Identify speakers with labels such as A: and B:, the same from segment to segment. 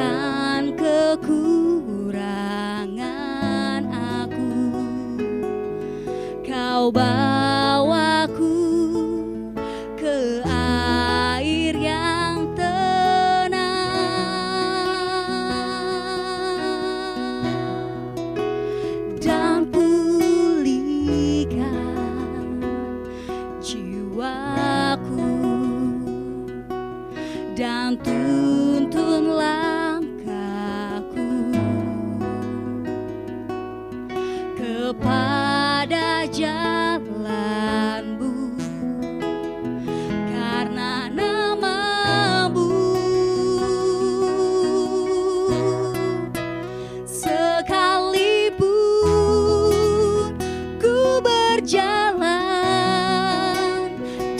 A: akan kekurangan aku. Kau bawaku ke air yang tenang dan pulihkan jiwaku dan tuntun langkahku kepada jalan-Mu karena nama-Mu. Sekalipun ku berjalan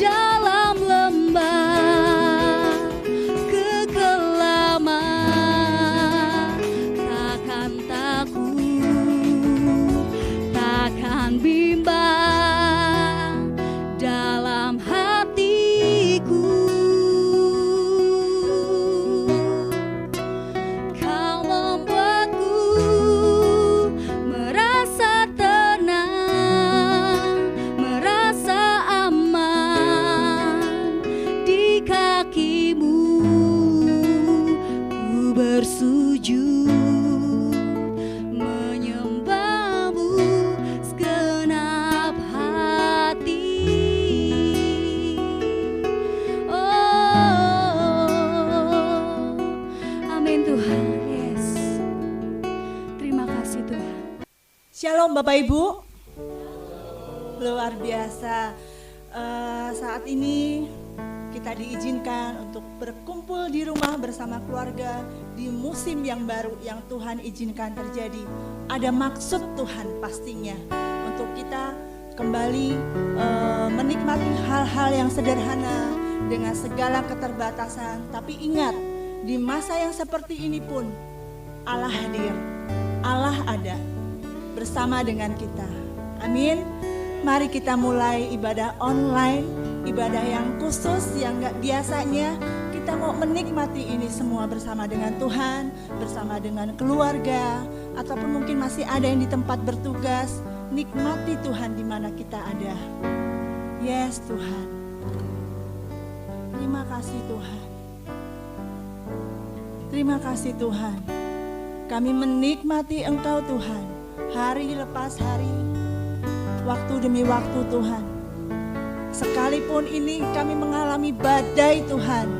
A: dalam lembah kekelaman, takkan takut, takkan bimbang dalam hatiku. Kau membuatku merasa tenang, merasa aman di kaki-Mu. Ku bersujud menyembah-Mu segenap hati. Oh, amin Tuhan. Yes. Terima kasih Tuhan.
B: Shalom Bapak Ibu. Luar biasa. Saat ini kita diizinkan untuk berkumpul di rumah bersama keluarga di musim yang baru yang Tuhan izinkan terjadi. Ada maksud Tuhan pastinya untuk kita kembali menikmati hal-hal yang sederhana dengan segala keterbatasan. Tapi ingat, di masa yang seperti ini pun Allah hadir, Allah ada bersama dengan kita. Amin. Mari kita mulai ibadah online, ibadah yang khusus yang gak biasanya. Kita mau menikmati ini semua bersama dengan Tuhan, bersama dengan keluarga, ataupun mungkin masih ada yang di tempat bertugas. Nikmati Tuhan di mana kita ada. Yes Tuhan. Terima kasih Tuhan. Terima kasih Tuhan. Kami menikmati Engkau Tuhan, hari lepas hari, waktu demi waktu Tuhan. Sekalipun ini kami mengalami badai Tuhan,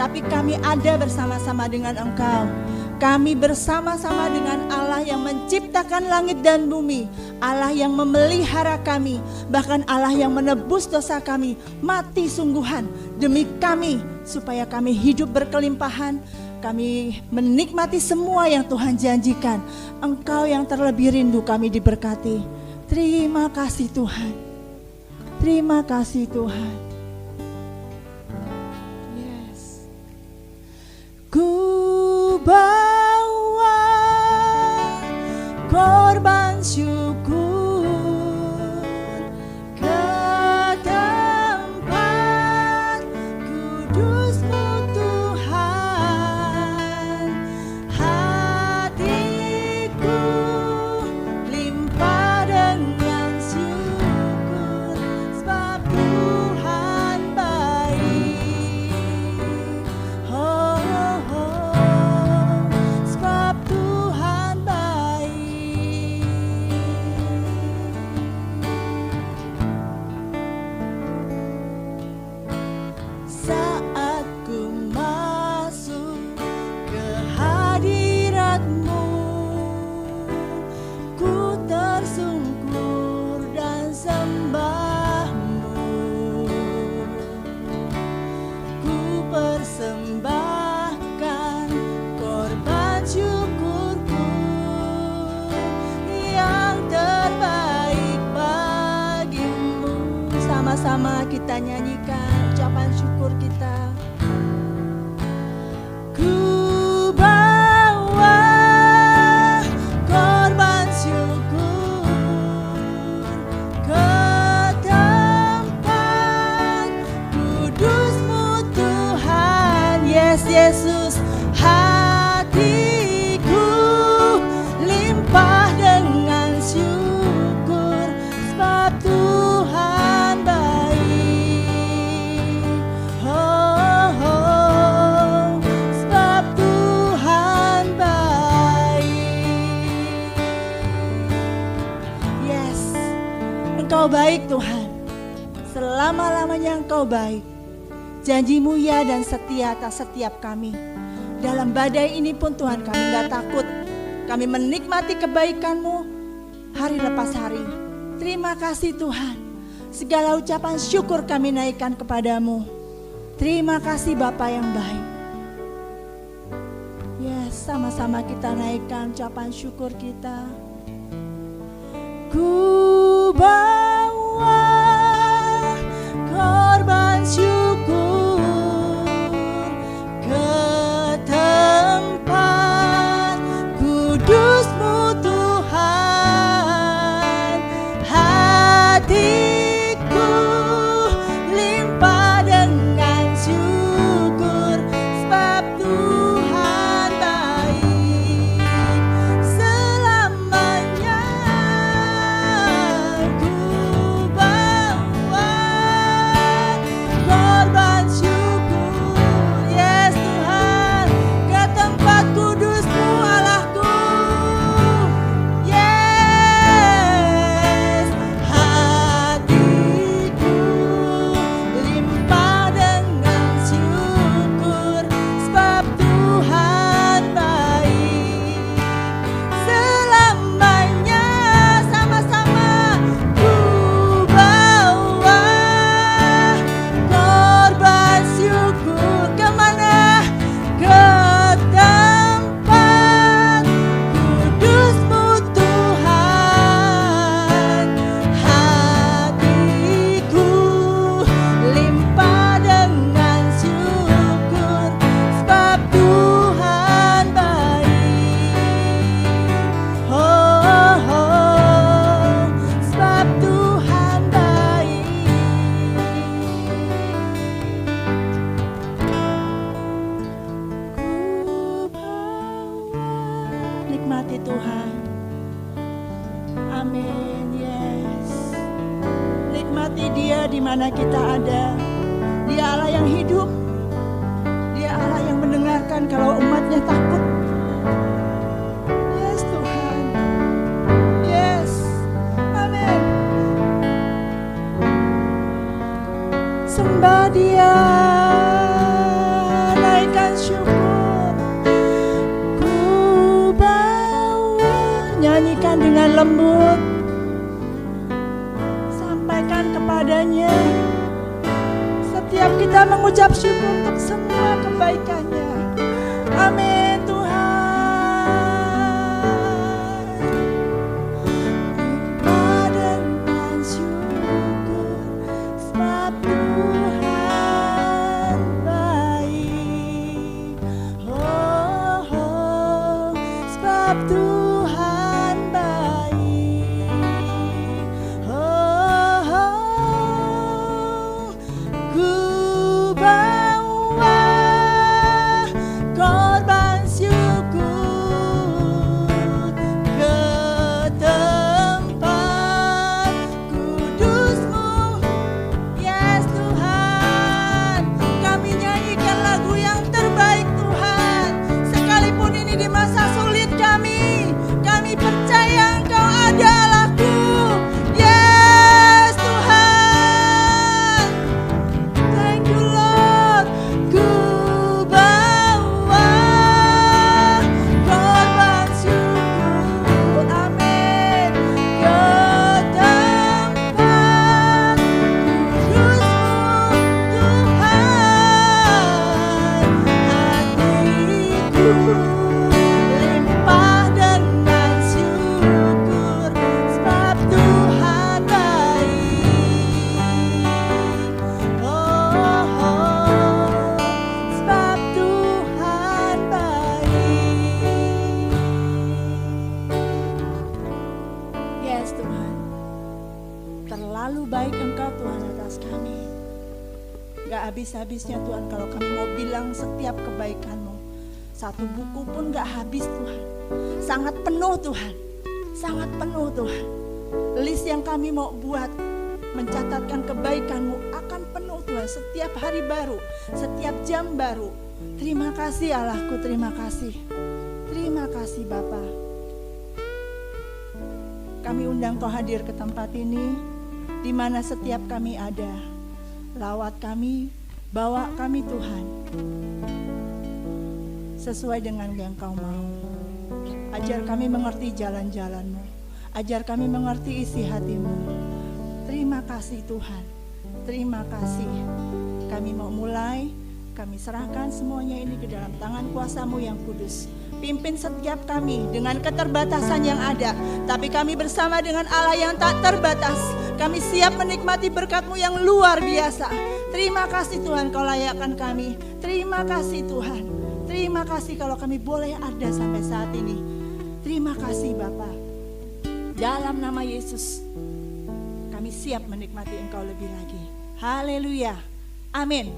B: tapi kami ada bersama-sama dengan Engkau. Kami bersama-sama dengan Allah yang menciptakan langit dan bumi, Allah yang memelihara kami, bahkan Allah yang menebus dosa kami, mati sungguhan demi kami, supaya kami hidup berkelimpahan. Kami menikmati semua yang Tuhan janjikan. Engkau yang terlebih rindu kami diberkati. Terima kasih Tuhan. Terima kasih Tuhan. Yes. Ku bawa korban syukur ke tempat kudus-Mu Tuhan. Hatiku limpah dengan syukur, sebab Tuhan baik. Oh, oh, sebab Tuhan baik. Engkau baik Tuhan. Selama-lamanya Engkau baik. Janji-Mu ya dan setia atas setiap kami. Dalam badai ini pun Tuhan kami gak takut. Kami menikmati kebaikan-Mu hari lepas hari. Terima kasih Tuhan. Segala ucapan syukur kami naikkan kepadamu. Terima kasih Bapa yang baik. Yes, sama-sama kita naikkan ucapan syukur kita. Ku bawa korban syukur ke tempat kudus-Mu Tuhan. Hatiku limpah dengan syukur sebab Tuhan baik selamanya. Ku bawa korban syukur, yes Tuhan, ke tempat kudus-Mu Allahku. Yes, hatiku limpah dengan syukur sebab Tuhan baik selamanya. Sama-sama ku bawa korban syukur kemana? Ke tempat kudus-Mu Tuhan. Hatiku limpah dengan syukur sebab Tuhan baik. Oh, oh, sebab Tuhan baik. Ku bawa, nikmati Tuhan. Amin. Yes. Nikmati Dia di mana kita ada. Dia Allah yang hidup. Dia Allah yang mendengarkan kalau umatnya takut. Yes Tuhan. Yes. Amin. Sembah Dia. Naikkan syukur. Ku bawa, nyanyikan dengan lembut. Sampaikan kepadanya. Setiap kita mengucap syukur untuk semua kebaikannya. Amin Tuhan. Limpah dengan syukur sebab Tuhan baik. Oh, oh, sebab Tuhan baik. Oh, oh, ku bawa korban syukur ke tempat kudus-Mu. Yes Tuhan, kami nyanyikan lagu yang terbaik Tuhan. Sekalipun ini di masa sulit kami percaya Engkau ada Allahku. Yes Tuhan, thank you Lord. Ku bawa korban syukur, amin, ke tempat kudus-Mu Tuhan. Hatiku limpah dengan syukur sebab Tuhan baik. Oh, oh, sebab Tuhan baik. Yes Tuhan, terlalu baik Engkau Tuhan atas kami. Gak habis-habisnya Tuhan kalau kami mau bilang setiap kebaikan-Mu. Satu buku pun gak habis Tuhan. Sangat penuh Tuhan. Sangat penuh Tuhan. List yang kami mau buat mencatatkan kebaikan-Mu akan penuh Tuhan. Setiap hari baru, setiap jam baru. Terima kasih Allahku, terima kasih. Terima kasih Bapa. Kami undang Kau hadir ke tempat ini. di mana setiap kami ada. Lawat kami, bawa kami Tuhan, sesuai dengan yang Kau mau. Ajar kami mengerti jalan-jalan-Mu, ajar kami mengerti isi hati-Mu. Terima kasih Tuhan, terima kasih. Kami mau mulai, kami serahkan semuanya ini ke dalam tangan kuasa-Mu yang kudus. Pimpin setiap kami dengan keterbatasan yang ada, tapi kami bersama dengan Allah yang tak terbatas. Kami siap menikmati berkat-Mu yang luar biasa. Terima kasih Tuhan, Kau layakkan kami. Terima kasih Tuhan. Terima kasih kalau kami boleh ada sampai saat ini. Terima kasih Bapa. Dalam nama Yesus, kami siap menikmati Engkau lebih lagi. Haleluya. Amin.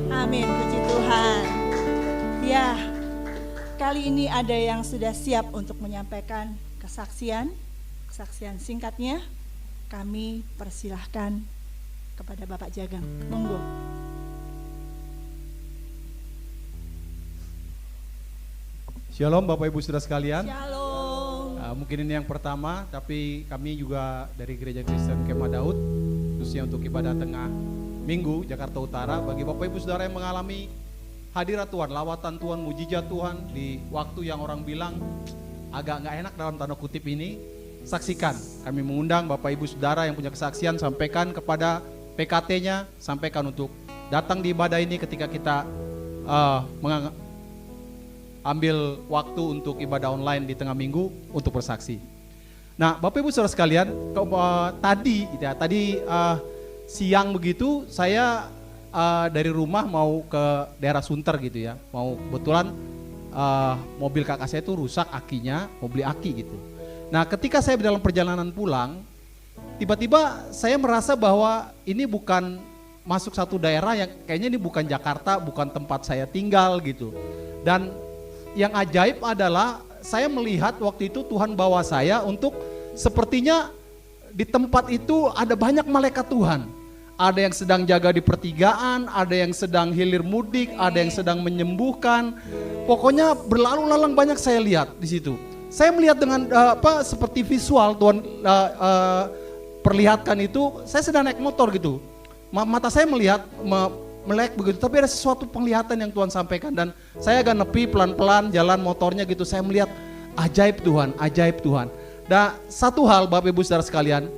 B: Amin. Puji Tuhan. Ya, kali ini ada yang sudah siap untuk menyampaikan kesaksian singkatnya. Kami persilahkan kepada Bapak Jagang. Monggo.
C: Shalom Bapak Ibu Saudara sekalian.
B: Shalom.
C: Mungkin ini yang pertama, tapi kami juga dari Gereja Kristen Kemah Daud, khususnya untuk ibadah tengah minggu Jakarta Utara. Bagi Bapak Ibu Saudara yang mengalami hadirat Tuhan, lawatan Tuhan, mujizat Tuhan di waktu yang orang bilang agak nggak enak dalam tanda kutip ini, saksikan. Kami mengundang Bapak Ibu Saudara yang punya kesaksian, sampaikan kepada PKT-nya, sampaikan untuk datang di ibadah ini ketika kita ambil waktu untuk ibadah online di tengah minggu untuk bersaksi. Nah, Bapak Ibu Saudara sekalian, tadi siang begitu saya dari rumah mau ke daerah Sunter gitu ya, mau kebetulan mobil kakak saya itu rusak akinya, mau beli aki gitu. Nah, ketika saya dalam perjalanan pulang, tiba-tiba saya merasa bahwa ini bukan masuk satu daerah yang kayaknya ini bukan Jakarta, bukan tempat saya tinggal gitu. Dan yang ajaib adalah saya melihat waktu itu Tuhan bawa saya untuk sepertinya di tempat itu ada banyak malaikat Tuhan. Ada yang sedang jaga di pertigaan, ada yang sedang hilir mudik, ada yang sedang menyembuhkan. Pokoknya berlalu lalang banyak saya lihat di situ. Saya melihat dengan seperti visual Tuhan perlihatkan itu, saya sedang naik motor gitu. Mata saya melihat melek begitu, tapi ada sesuatu penglihatan yang Tuhan sampaikan dan saya agak nepi pelan-pelan jalan motornya gitu. Saya melihat ajaib Tuhan, ajaib Tuhan. Dan satu hal Bapak Ibu Saudara sekalian,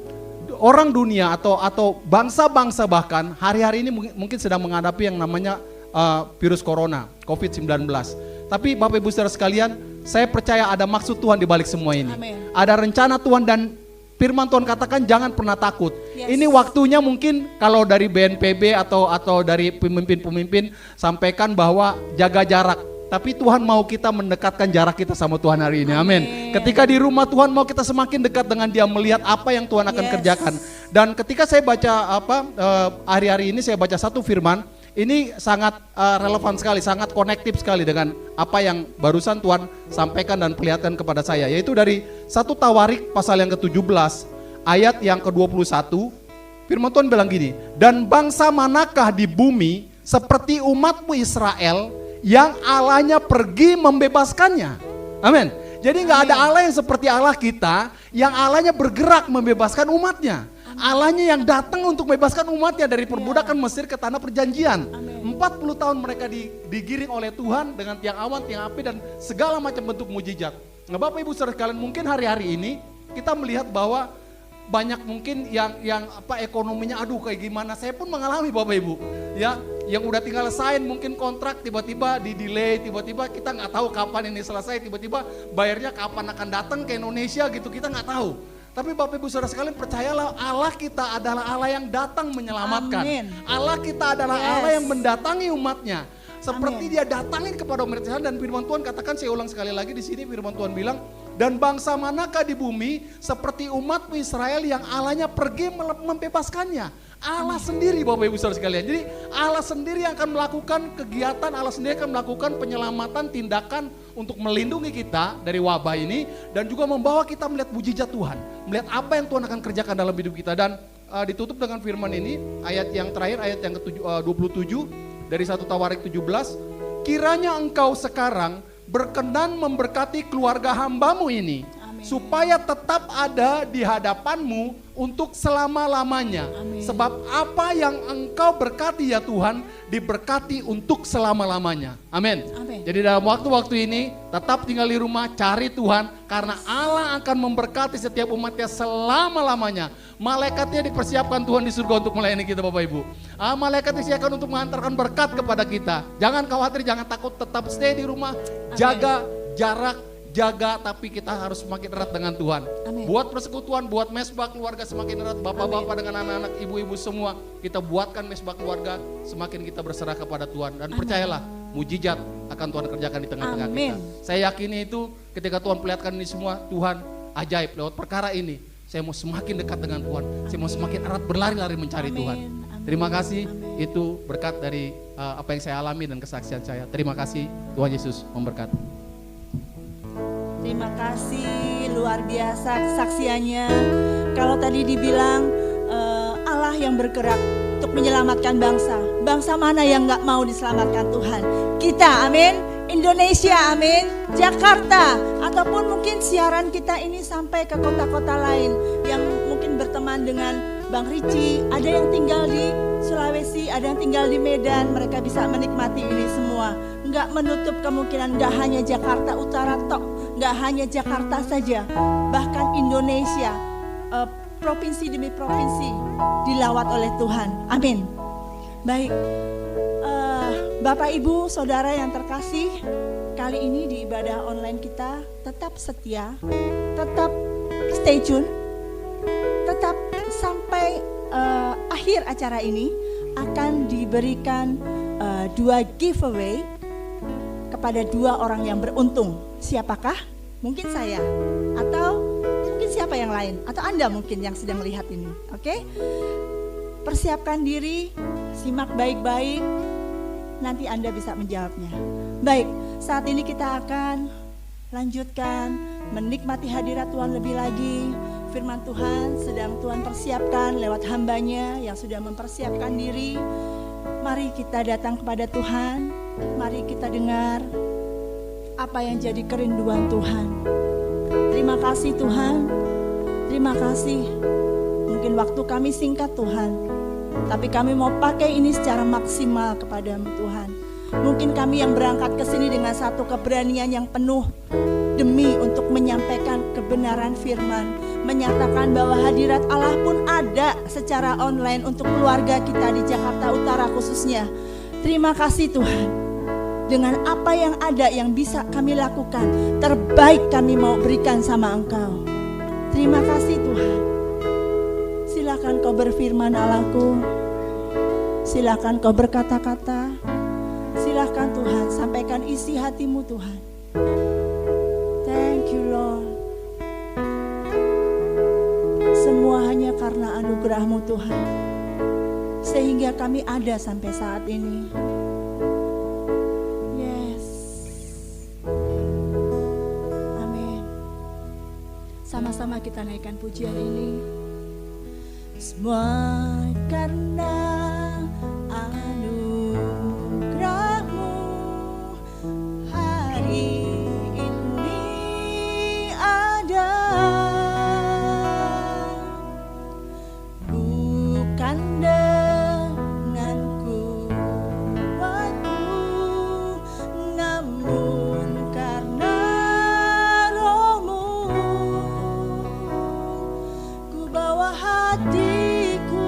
C: orang dunia atau bangsa-bangsa bahkan hari-hari ini mungkin sedang menghadapi yang namanya virus corona, COVID-19. Tapi Bapak Ibu Saudara sekalian, saya percaya ada maksud Tuhan di balik semua ini.
B: Amen.
C: Ada rencana Tuhan dan firman Tuhan katakan jangan pernah takut.
B: Yes.
C: Ini waktunya mungkin kalau dari BNPB atau dari pemimpin-pemimpin sampaikan bahwa jaga jarak. Tapi Tuhan mau kita mendekatkan jarak kita sama Tuhan hari ini. Amin. Ketika di rumah Tuhan mau kita semakin dekat dengan Dia, melihat apa yang Tuhan akan kerjakan. Dan ketika saya baca hari-hari ini saya baca satu firman, ini sangat relevan sekali, sangat konektif sekali dengan apa yang barusan Tuhan sampaikan dan perlihatkan kepada saya. Yaitu dari 1 Tawarik pasal yang ke-17 ayat yang ke-21. Firman Tuhan bilang gini, dan bangsa manakah di bumi seperti umatmu Israel yang Allahnya pergi membebaskannya. Amin. Jadi nggak ada Allah yang seperti Allah kita, yang Allahnya bergerak membebaskan umatnya. Allahnya yang datang untuk membebaskan umatnya dari perbudakan Mesir ke tanah perjanjian. 40 tahun mereka digiring oleh Tuhan dengan tiang awan, tiang api dan segala macam bentuk mujizat. Nah, Bapak Ibu Saudara sekalian, mungkin hari-hari ini kita melihat bahwa banyak mungkin yang ekonominya aduh kayak gimana. Saya pun mengalami Bapak Ibu, ya, yang udah tinggal sign mungkin kontrak tiba-tiba di delay, tiba-tiba kita nggak tahu kapan ini selesai, tiba-tiba bayarnya kapan akan datang ke Indonesia gitu, kita nggak tahu. Tapi Bapak Ibu Saudara sekalian, percayalah Allah kita adalah Allah yang datang menyelamatkan.
B: Amin.
C: Allah kita adalah Allah yang mendatangi umatnya. Seperti Dia datangin kepada umat Israel, dan firman Tuhan katakan, saya ulang sekali lagi di sini, firman Tuhan bilang, dan bangsa manakah di bumi seperti umatmu Israel yang Allahnya pergi membebaskannya. Allah sendiri Bapak Ibu Saudara sekalian. Jadi Allah sendiri yang akan melakukan kegiatan, Allah sendiri akan melakukan penyelamatan, tindakan untuk melindungi kita dari wabah ini, dan juga membawa kita melihat mujizat Tuhan, melihat apa yang Tuhan akan kerjakan dalam hidup kita. Dan ditutup dengan firman ini, ayat yang terakhir, ayat yang ke-27 dari 1 Tawarik 17, kiranya engkau sekarang berkenan memberkati keluarga hambamu ini
B: Amin.
C: supaya tetap ada di hadapanmu untuk selama-lamanya.
B: Amin.
C: Sebab apa yang engkau berkati ya Tuhan, diberkati untuk selama-lamanya. Amin.
B: Amin.
C: Jadi dalam waktu-waktu ini tetap tinggal di rumah, cari Tuhan, karena Allah akan memberkati setiap umatnya selama-lamanya. Malaikatnya dipersiapkan Tuhan di surga untuk melayani kita Bapak Ibu. Malaikat disiapkan untuk mengantarkan berkat kepada kita. Jangan khawatir, jangan takut, tetap stay di rumah, jaga jarak, jaga, tapi kita harus semakin erat dengan Tuhan.
B: Amin.
C: Buat persekutuan, buat mesbah keluarga semakin erat, bapak-bapak dengan anak-anak, ibu-ibu semua, kita buatkan mesbah keluarga, semakin kita berserah kepada Tuhan. Dan percayalah, mujizat akan Tuhan kerjakan di tengah-tengah
B: Amin.
C: kita. Saya yakini itu ketika Tuhan perlihatkan ini semua, Tuhan ajaib lewat perkara ini. Saya mau semakin dekat dengan Tuhan, saya mau semakin erat berlari-lari mencari
B: Amin.
C: Tuhan.
B: Amin.
C: Terima kasih,
B: Amin.
C: itu berkat dari apa yang saya alami dan kesaksian saya. Terima kasih, Tuhan Yesus memberkati.
B: Terima kasih, luar biasa kesaksiannya. Kalau tadi dibilang Allah yang bergerak untuk menyelamatkan bangsa. Bangsa mana yang gak mau diselamatkan Tuhan? Kita, amin. Indonesia, amin. Jakarta, ataupun mungkin siaran kita ini sampai ke kota-kota lain yang mungkin berteman dengan Bang Ricci. Ada yang tinggal di Sulawesi, ada yang tinggal di Medan. Mereka bisa menikmati ini semua. Nggak menutup kemungkinan, nggak hanya Jakarta Utara tok, nggak hanya Jakarta saja, bahkan Indonesia, provinsi demi provinsi dilawat oleh Tuhan. Amin. Baik, Bapak Ibu Saudara yang terkasih, kali ini di ibadah online kita tetap setia, tetap stay tune, tetap sampai akhir acara ini akan diberikan 2 giveaway kepada 2 orang yang beruntung. Siapakah? Mungkin saya, atau mungkin siapa yang lain, atau Anda mungkin yang sedang melihat ini. Oke? Persiapkan diri, simak baik-baik, nanti Anda bisa menjawabnya. Baik, saat ini kita akan lanjutkan menikmati hadirat Tuhan lebih lagi. Firman Tuhan sedang Tuhan persiapkan lewat hambanya yang sudah mempersiapkan diri. Mari kita datang kepada Tuhan, mari kita dengar apa yang jadi kerinduan Tuhan. Terima kasih Tuhan, terima kasih. Mungkin waktu kami singkat Tuhan, tapi kami mau pakai ini secara maksimal kepadamu Tuhan. Mungkin kami yang berangkat ke sini dengan satu keberanian yang penuh demi untuk menyampaikan kebenaran firman, menyatakan bahwa hadirat Allah pun ada secara online untuk keluarga kita di Jakarta Utara khususnya. Terima kasih Tuhan. Dengan apa yang ada yang bisa kami lakukan, terbaik kami mau berikan sama Engkau. Terima kasih Tuhan. Silakan kau berfirman Allahku. Silakan kau berkata-kata. Silakan Tuhan sampaikan isi hatimu Tuhan. Thank you Lord. Semua hanya karena anugerah-Mu Tuhan, sehingga kami ada sampai saat ini. Yes. Amin. Sama-sama kita naikkan pujian ini. Semua karena anugerah-Mu hari ini ada. Bukan dengan kuatku, namun karena Roh-Mu. Ku bawa hatiku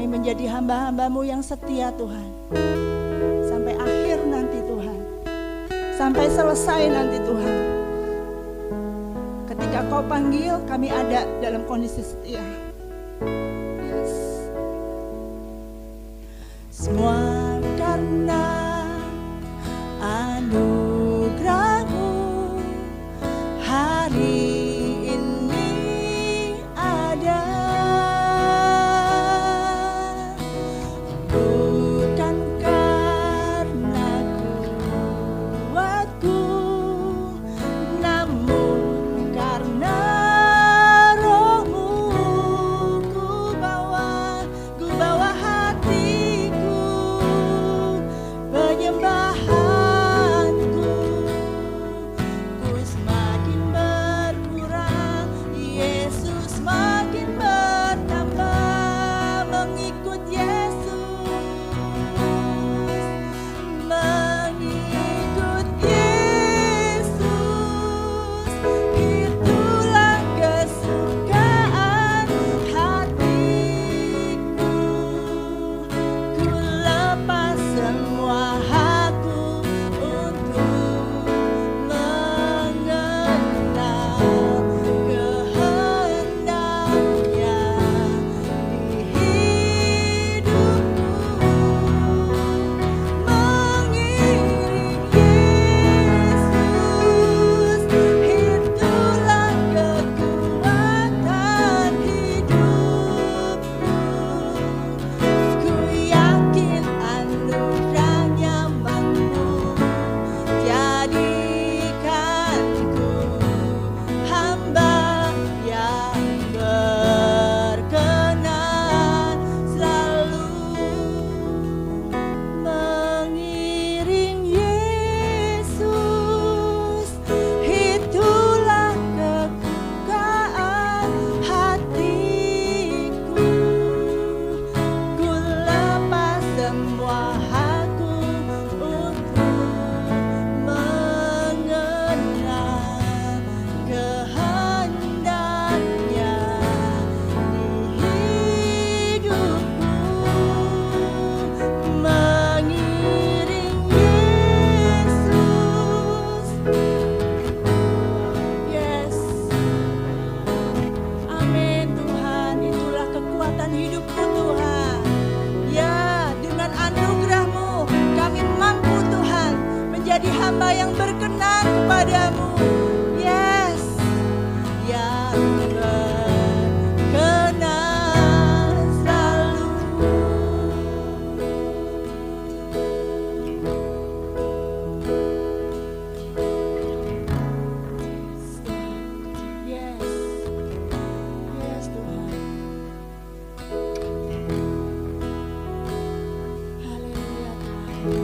B: Kami menjadi hamba-hamba-Mu yang setia Tuhan. Sampai akhir nanti Tuhan. Sampai selesai nanti Tuhan. Ketika Kau panggil, kami ada dalam kondisi setia. Yes. Semua karena anugerah-Mu hari ini ada. Bukan karena kuatku, namun karena Roh-Mu. Ku bawa hatiku, penyembahanku. Ku semakin berkurang, Yesus makin bertambah. Mengikut Yesus, mengikut Yesus, itulah kesukaan hatiku. Ku lepas semua hakku untuk mengenal kehendaknya di hidupku. Mengiring Yesus, itulah kekuatan hidupku. Ku yakin anugerah-Nya mampu jadikanku hamba yang berkenan, selalu mengiring Yesus. Itulah kesukaan hatiku. Ku lepas semua hakku untuk mengenal kehendaknya di hidupku. Mengiring Yesus. Yes. Amin Tuhan, itulah kekuatan hidupku Tuhan. Ya, dengan anugerah-Mu kami mampu Tuhan menjadi hamba yang berkenan kepadamu. Yes, yang berkenan selalu. Yes, yes Tuhan. Haleluya Tuhan.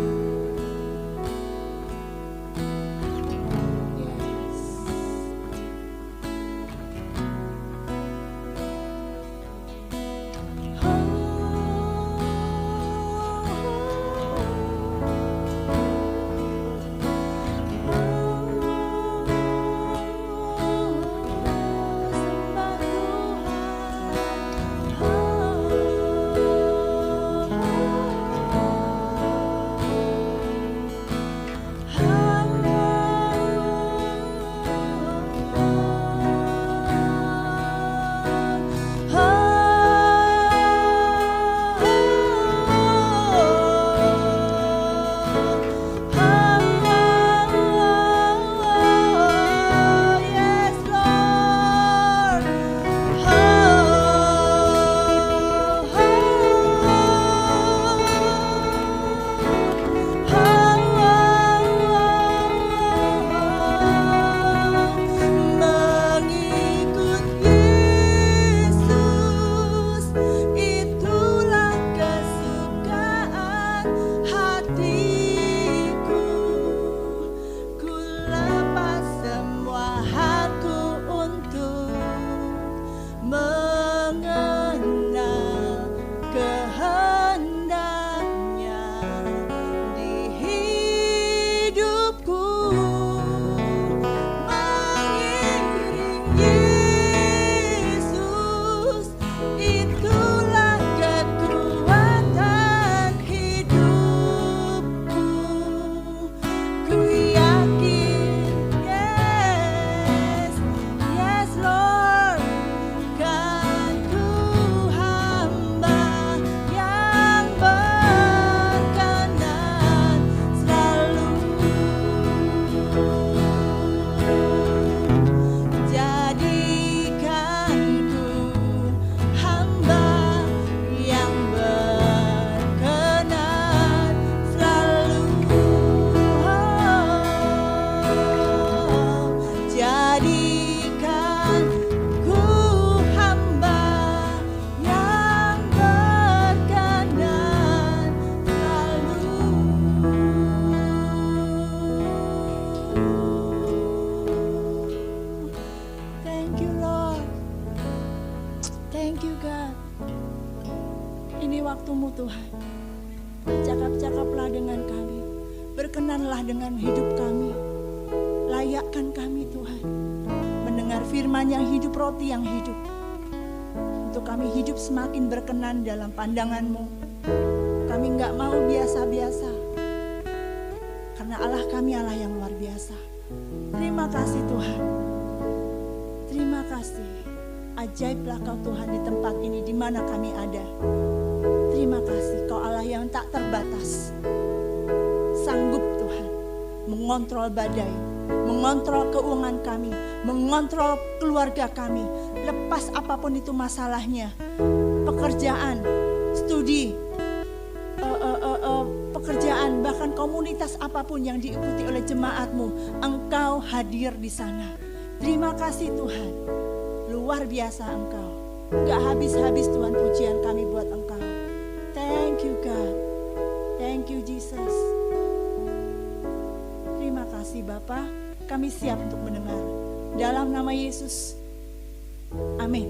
B: Yes. Ini waktu-Mu Tuhan. Bercakap-cakaplah dengan kami. Berkenanlah dengan hidup kami. Layakkan kami Tuhan. Mendengar firman yang hidup, roti yang hidup. Untuk kami hidup semakin berkenan dalam pandangan-Mu. Kami gak mau biasa-biasa. Karena Allah kami Allah yang luar biasa. Terima kasih Tuhan. Terima kasih. Ajaiblah Kau Tuhan di tempat ini di mana kami ada. Terima kasih Kau Allah yang tak terbatas. Sanggup Tuhan mengontrol badai, mengontrol keuangan kami, mengontrol keluarga kami. Lepas apapun itu masalahnya, pekerjaan, studi, pekerjaan, bahkan komunitas apapun yang diikuti oleh jemaat-Mu, Engkau hadir di sana. Terima kasih Tuhan, luar biasa Engkau. Gak habis-habis Tuhan pujian kami buat Engkau. Thank you God, thank you Jesus. Terima kasih Bapa, kami siap untuk mendengar. Dalam nama Yesus, amin.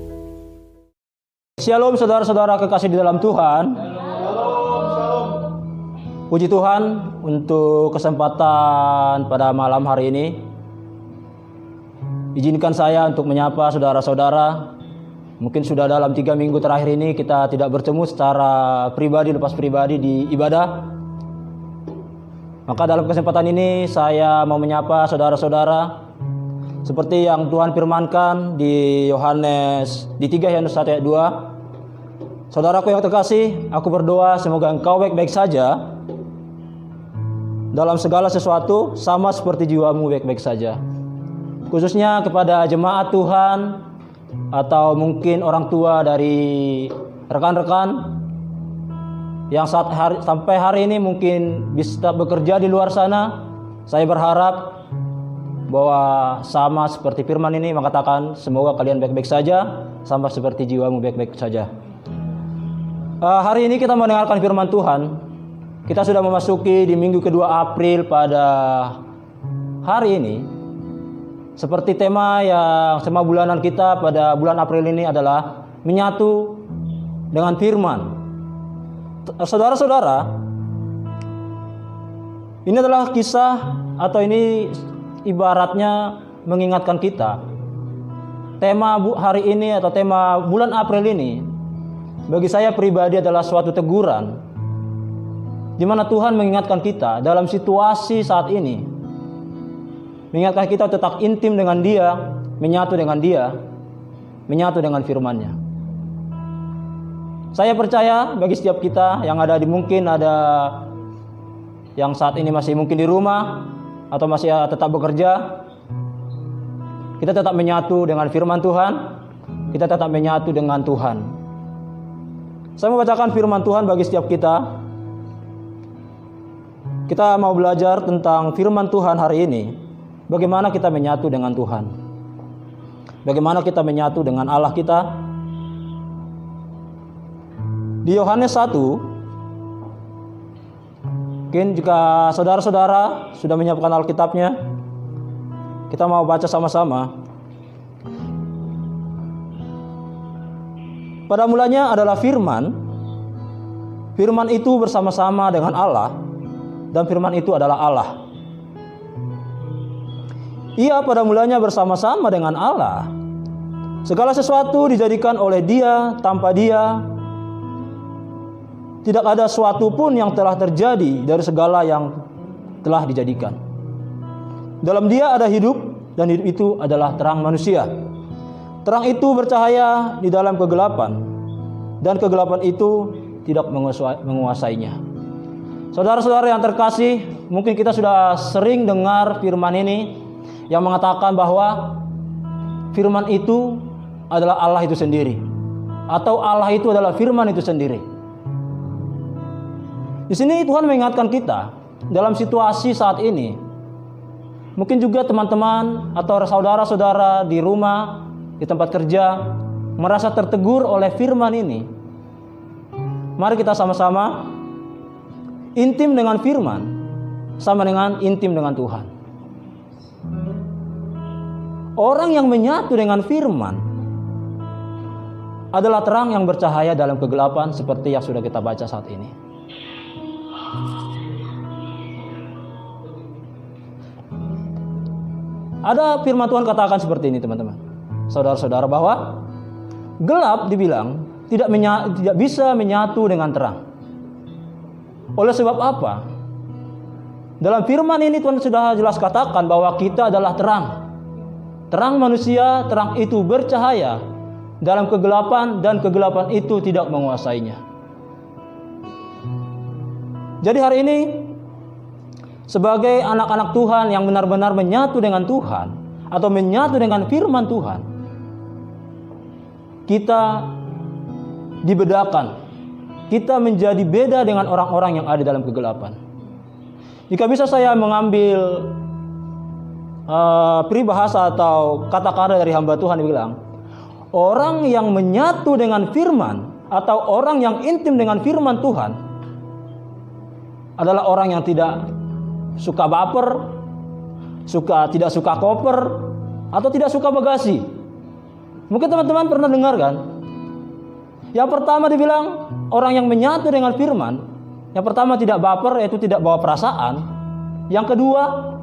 D: Shalom saudara-saudara kekasih di dalam Tuhan. Puji Tuhan untuk kesempatan pada malam hari ini. Izinkan saya untuk menyapa saudara-saudara. Mungkin sudah dalam 3 minggu terakhir ini kita tidak bertemu secara pribadi, lepas pribadi di ibadah. Maka dalam kesempatan ini saya mau menyapa saudara-saudara seperti yang Tuhan firmankan di Yohanes di 3 Yohanes 1 ayat 2. Saudaraku yang terkasih, aku berdoa semoga engkau baik-baik saja dalam segala sesuatu, sama seperti jiwamu baik-baik saja. Khususnya kepada jemaat Tuhan atau mungkin orang tua dari rekan-rekan yang sampai hari ini mungkin bisa bekerja di luar sana. Saya berharap bahwa sama seperti firman ini mengatakan semoga kalian baik-baik saja, sama seperti jiwamu baik-baik saja. Hari ini kita mendengarkan firman Tuhan. Kita sudah memasuki di minggu kedua April pada hari ini. Seperti tema bulanan kita pada bulan April ini adalah menyatu dengan firman. Saudara-saudara, ini adalah kisah atau ini ibaratnya mengingatkan kita. Tema hari ini atau tema bulan April ini bagi saya pribadi adalah suatu teguran di mana Tuhan mengingatkan kita dalam situasi saat ini. Mengingatkan kita tetap intim dengan Dia, menyatu dengan Dia, menyatu dengan firman-Nya. Saya percaya bagi setiap kita yang ada mungkin ada yang saat ini masih mungkin di rumah atau masih tetap bekerja, kita tetap menyatu dengan firman Tuhan, kita tetap menyatu dengan Tuhan. Saya mau bacakan firman Tuhan bagi setiap kita. Kita mau belajar tentang firman Tuhan hari ini. Bagaimana kita menyatu dengan Tuhan? Bagaimana kita menyatu dengan Allah kita? Di Yohanes 1, mungkin jika saudara-saudara sudah menyiapkan Alkitabnya, kita mau baca sama-sama. Pada mulanya adalah firman. Firman itu bersama-sama dengan Allah, dan firman itu adalah Allah. Ia pada mulanya bersama-sama dengan Allah. Segala sesuatu dijadikan oleh Dia, tanpa Dia tidak ada suatu pun yang telah terjadi dari segala yang telah dijadikan. Dalam Dia ada hidup, dan hidup itu adalah terang manusia. Terang itu bercahaya di dalam kegelapan, dan kegelapan itu tidak menguasainya. Saudara-saudara yang terkasih, mungkin kita sudah sering dengar firman ini yang mengatakan bahwa firman itu adalah Allah itu sendiri, atau Allah itu adalah firman itu sendiri. Di sini Tuhan mengingatkan kita dalam situasi saat ini. Mungkin juga teman-teman atau saudara-saudara di rumah, di tempat kerja merasa tertegur oleh firman ini. Mari kita sama-sama intim dengan firman, sama dengan intim dengan Tuhan. Orang yang menyatu dengan firman adalah terang yang bercahaya dalam kegelapan seperti yang sudah kita baca saat ini. Ada firman Tuhan katakan seperti ini teman-teman, saudara-saudara, bahwa gelap dibilang tidak bisa menyatu dengan terang. Oleh sebab apa? Dalam firman ini Tuhan sudah jelas katakan bahwa kita adalah terang. Terang manusia, terang itu bercahaya dalam kegelapan dan kegelapan itu tidak menguasainya. Jadi hari ini sebagai anak-anak Tuhan yang benar-benar menyatu dengan Tuhan atau menyatu dengan firman Tuhan, kita dibedakan. Kita menjadi beda dengan orang-orang yang ada dalam kegelapan. Jika bisa saya mengambil peribahasa atau kata-kata dari hamba Tuhan bilang, orang yang menyatu dengan firman atau orang yang intim dengan firman Tuhan adalah orang yang tidak suka baper, tidak suka koper, atau tidak suka bagasi. Mungkin teman-teman pernah dengar kan? Yang pertama dibilang orang yang menyatu dengan firman, yang pertama tidak baper, yaitu tidak bawa perasaan. Yang kedua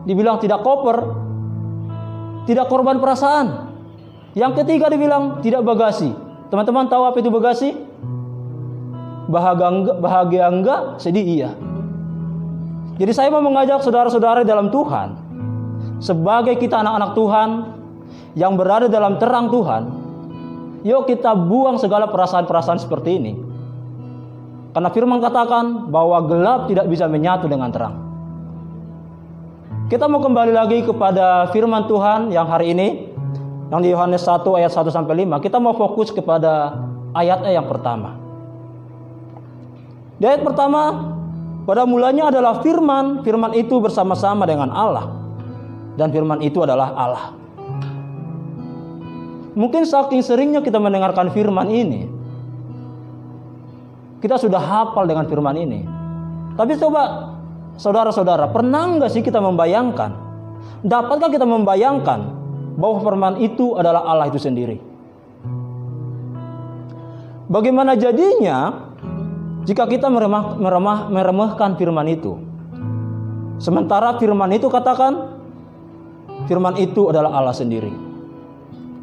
D: dibilang tidak koper, tidak korban perasaan. Yang ketiga dibilang tidak bagasi. Teman-teman tahu apa itu bagasi? Bahagia enggak, sedih iya. Jadi saya mau mengajak saudara-saudara dalam Tuhan, sebagai kita anak-anak Tuhan yang berada dalam terang Tuhan, yuk kita buang segala perasaan-perasaan seperti ini. Karena firman katakan bahwa gelap tidak bisa menyatu dengan terang. Kita mau kembali lagi kepada firman Tuhan yang hari ini, yang di Yohanes 1 ayat 1-5. Kita mau fokus kepada ayatnya yang pertama. Di ayat pertama, pada mulanya adalah firman, firman itu bersama-sama dengan Allah, dan firman itu adalah Allah. Mungkin saking seringnya kita mendengarkan firman ini, kita sudah hafal dengan firman ini. Tapi coba saudara-saudara, pernah nggak sih kita membayangkan, dapatkah kita membayangkan bahwa firman itu adalah Allah itu sendiri? Bagaimana jadinya jika kita meremehkan firman itu? Sementara firman itu katakan, firman itu adalah Allah sendiri.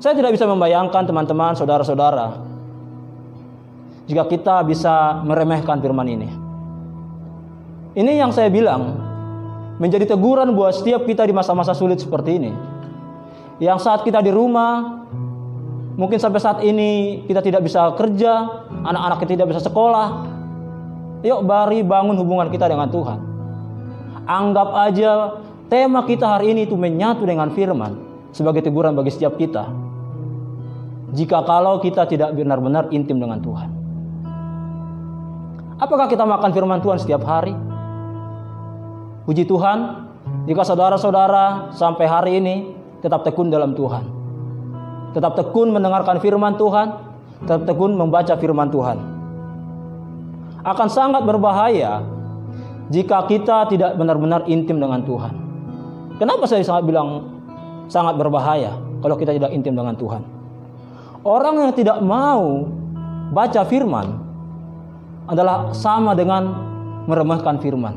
D: Saya tidak bisa membayangkan teman-teman, saudara-saudara, jika kita bisa meremehkan firman ini. Ini yang saya bilang menjadi teguran buat setiap kita di masa-masa sulit seperti ini. Yang saat kita di rumah, mungkin sampai saat ini kita tidak bisa kerja, anak-anak kita tidak bisa sekolah. Yuk mari bangun hubungan kita dengan Tuhan. Anggap aja tema kita hari ini itu menyatu dengan firman sebagai teguran bagi setiap kita. Jika kalau kita tidak benar-benar intim dengan Tuhan. Apakah kita makan firman Tuhan setiap hari? Puji Tuhan, jika saudara-saudara sampai hari ini tetap tekun dalam Tuhan. Tetap tekun mendengarkan firman Tuhan, tetap tekun membaca firman Tuhan. Akan sangat berbahaya jika kita tidak benar-benar intim dengan Tuhan. Kenapa saya sangat bilang sangat berbahaya kalau kita tidak intim dengan Tuhan? Orang yang tidak mau baca firman adalah sama dengan meremehkan firman.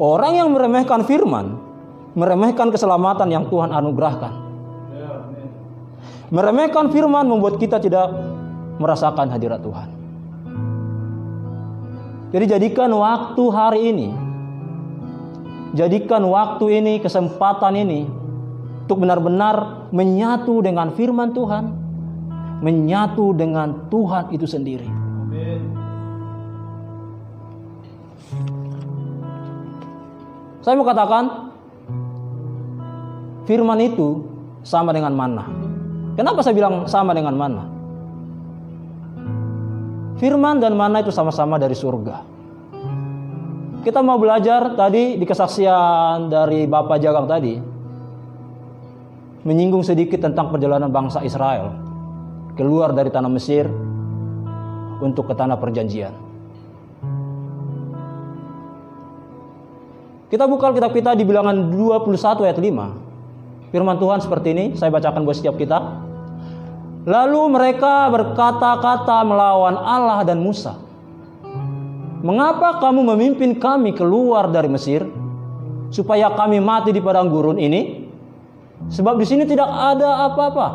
D: Orang yang meremehkan firman, meremehkan keselamatan yang Tuhan anugerahkan. Meremehkan firman membuat kita tidak merasakan hadirat Tuhan. Jadi jadikan waktu hari ini, jadikan waktu ini, kesempatan ini untuk benar-benar menyatu dengan firman Tuhan, menyatu dengan Tuhan itu sendiri. Saya mau katakan, firman itu sama dengan manna. Kenapa saya bilang sama dengan manna? Firman dan manna itu sama-sama dari surga. Kita mau belajar tadi di kesaksian dari Bapak Jagang tadi, menyinggung sedikit tentang perjalanan bangsa Israel keluar dari tanah Mesir untuk ke tanah perjanjian. Kita buka kitab kita di Bilangan 21 ayat 5. Firman Tuhan seperti ini, saya bacakan buat setiap kita. Lalu mereka berkata-kata melawan Allah dan Musa. Mengapa kamu memimpin kami keluar dari Mesir, supaya kami mati di padang gurun ini? Sebab di sini tidak ada apa-apa,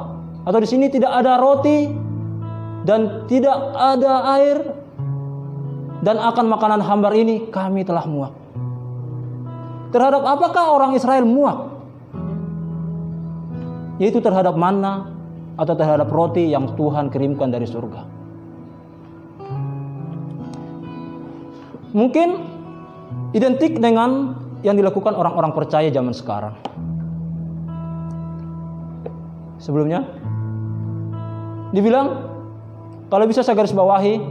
D: atau di sini tidak ada roti dan tidak ada air, dan akan makanan hambar ini kami telah muak. Terhadap apakah orang Israel muak? Yaitu terhadap manna atau terhadap roti yang Tuhan kirimkan dari surga. Mungkin identik dengan yang dilakukan orang-orang percaya zaman sekarang. Sebelumnya dibilang, kalau bisa saya garis bawahi,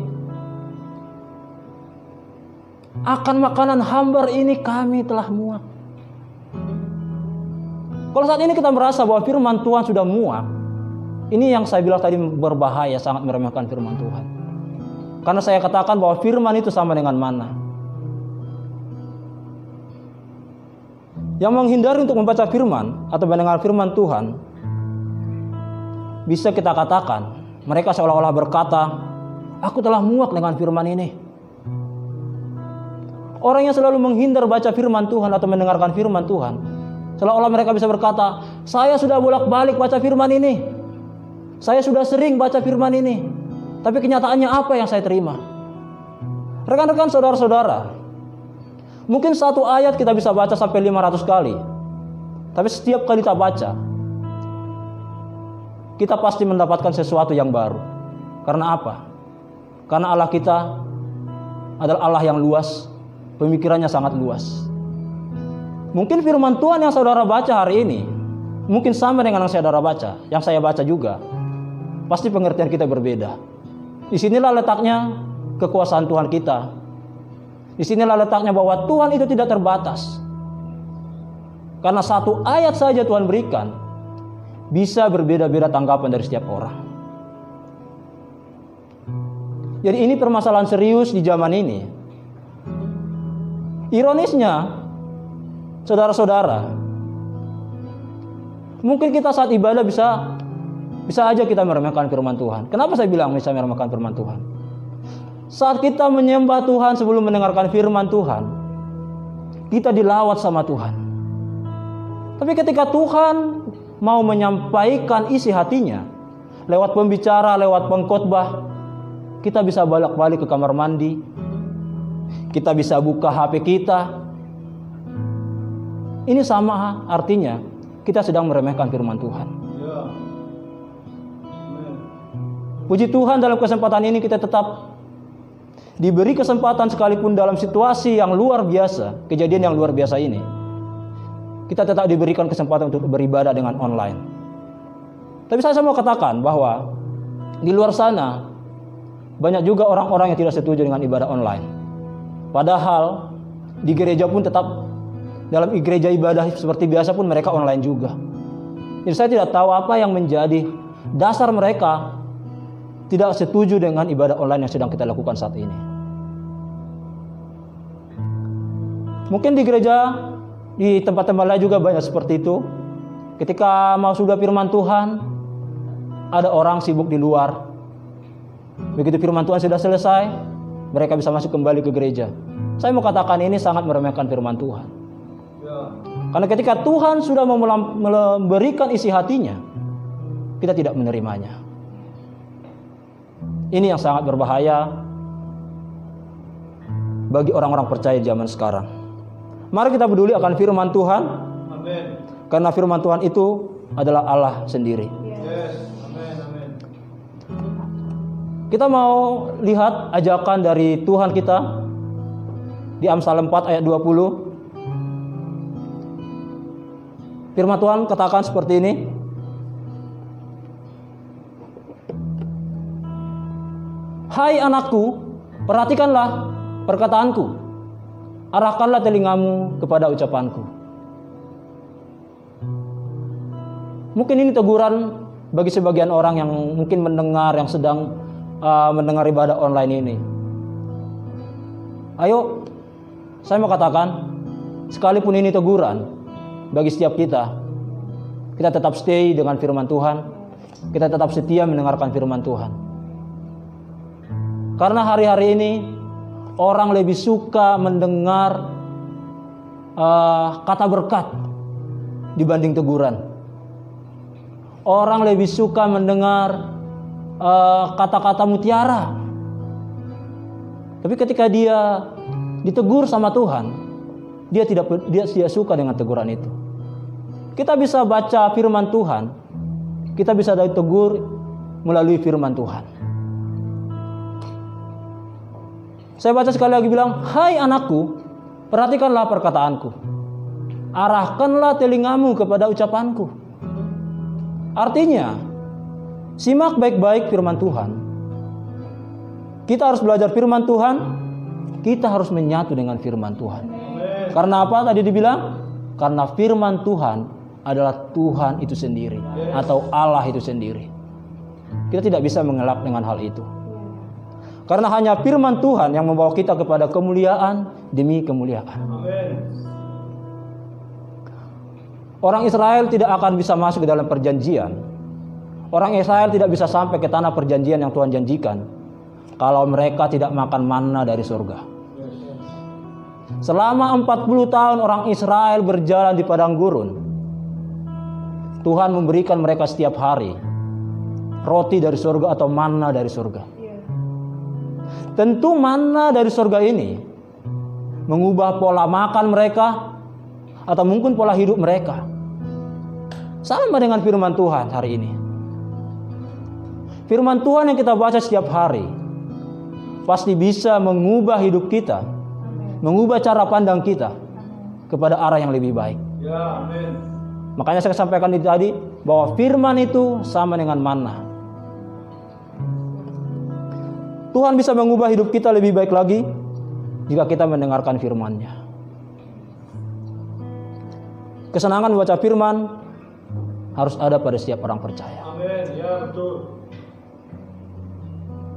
D: akan makanan hambar ini kami telah muak. Kalau saat ini kita merasa bahwa firman Tuhan sudah muak, ini yang saya bilang tadi berbahaya, sangat meremehkan firman Tuhan. Karena saya katakan bahwa firman itu sama dengan mana. Yang menghindari untuk membaca firman atau mendengar firman Tuhan, bisa kita katakan mereka seolah-olah berkata, aku telah muak dengan firman ini. Orang yang selalu menghindar baca firman Tuhan atau mendengarkan firman Tuhan, seolah-olah mereka bisa berkata, saya sudah bolak-balik baca firman ini. Saya sudah sering baca firman ini. Tapi kenyataannya apa yang saya terima? Rekan-rekan, saudara-saudara, mungkin satu ayat kita bisa baca sampai 500 kali. Tapi setiap kali kita baca, kita pasti mendapatkan sesuatu yang baru. Karena apa? Karena Allah kita adalah Allah yang luas, pemikirannya sangat luas. Mungkin firman Tuhan yang saudara baca hari ini mungkin sama dengan yang saudara baca, yang saya baca juga. Pasti pengertian kita berbeda. Disinilah letaknya kekuasaan Tuhan kita. Disinilah letaknya bahwa Tuhan itu tidak terbatas. Karena satu ayat saja Tuhan berikan, bisa berbeda-beda tanggapan dari setiap orang. Jadi ini permasalahan serius di zaman ini. Ironisnya, saudara-saudara, mungkin kita saat ibadah bisa aja kita meremehkan firman Tuhan. Kenapa saya bilang bisa meremehkan firman Tuhan? Saat kita menyembah Tuhan sebelum mendengarkan firman Tuhan, kita dilawat sama Tuhan. Tapi ketika Tuhan mau menyampaikan isi hatinya lewat pembicara, lewat pengkhotbah, kita bisa balik-balik ke kamar mandi, kita bisa buka HP kita. Ini sama artinya kita sedang meremehkan firman Tuhan. Puji Tuhan, dalam kesempatan ini kita tetap diberi kesempatan, sekalipun dalam situasi yang luar biasa, kejadian yang luar biasa ini, kita tetap diberikan kesempatan untuk beribadah dengan online. Tapi saya mau katakan bahwa di luar sana banyak juga orang-orang yang tidak setuju dengan ibadah online. Padahal di gereja pun tetap, dalam gereja ibadah seperti biasa pun mereka online juga. Jadi saya tidak tahu apa yang menjadi dasar mereka tidak setuju dengan ibadah online yang sedang kita lakukan saat ini. Mungkin di gereja, di tempat-tempat lain juga banyak seperti itu. Ketika mau sudah firman Tuhan, ada orang sibuk di luar. Begitu firman Tuhan sudah selesai, mereka bisa masuk kembali ke gereja. Saya mau katakan ini sangat meremehkan firman Tuhan. Karena ketika Tuhan sudah memberikan isi hatinya, kita tidak menerimanya. Ini yang sangat berbahaya bagi orang-orang percaya di zaman sekarang. Mari kita peduli akan firman Tuhan. Amen. Karena firman Tuhan itu adalah Allah sendiri. Yes. Amen. Amen. Kita mau lihat ajakan dari Tuhan kita di Amsal 4 ayat 20. Firman Tuhan katakan seperti ini. Hai anakku, perhatikanlah perkataanku. Arahkanlah telingamu kepada ucapanku. Mungkin ini teguran bagi sebagian orang yang mungkin mendengar, yang sedang mendengar ibadah online ini. Ayo, saya mau katakan, sekalipun ini teguran bagi setiap kita, kita tetap stay dengan firman Tuhan. kita tetap setia mendengarkan firman Tuhan. Karena hari-hari ini orang lebih suka mendengar kata berkat dibanding teguran. Orang lebih suka mendengar kata-kata mutiara. Tapi ketika dia ditegur sama Tuhan, dia tidak suka dengan teguran itu. Kita bisa baca firman Tuhan, kita bisa ditegur melalui firman Tuhan. Saya baca sekali lagi bilang, "Hai anakku, perhatikanlah perkataanku. Arahkanlah telingamu kepada ucapanku." Artinya, simak baik-baik firman Tuhan. Kita harus belajar firman Tuhan, kita harus menyatu dengan firman Tuhan. Karena apa tadi dibilang? Karena firman Tuhan adalah Tuhan itu sendiri atau Allah itu sendiri. Kita tidak bisa mengelak dengan hal itu. Karena hanya firman Tuhan yang membawa kita kepada kemuliaan demi kemuliaan. Orang Israel tidak akan bisa masuk ke dalam perjanjian. Orang Israel tidak bisa sampai ke tanah perjanjian yang Tuhan janjikan kalau mereka tidak makan manna dari surga. Selama 40 tahun orang Israel berjalan di padang gurun. Tuhan memberikan mereka setiap hari roti dari surga atau manna dari surga. Tentu manna dari surga ini mengubah pola makan mereka atau mungkin pola hidup mereka. Sama dengan firman Tuhan hari ini. Firman Tuhan yang kita baca setiap hari pasti bisa mengubah hidup kita, mengubah cara pandang kita kepada arah yang lebih baik.
E: Ya, amin.
D: Makanya saya sampaikan tadi bahwa firman itu sama dengan manna. Tuhan bisa mengubah hidup kita lebih baik lagi jika kita mendengarkan firman-Nya. Kesenangan membaca firman harus ada pada setiap orang percaya.
E: Amin. Ya, betul.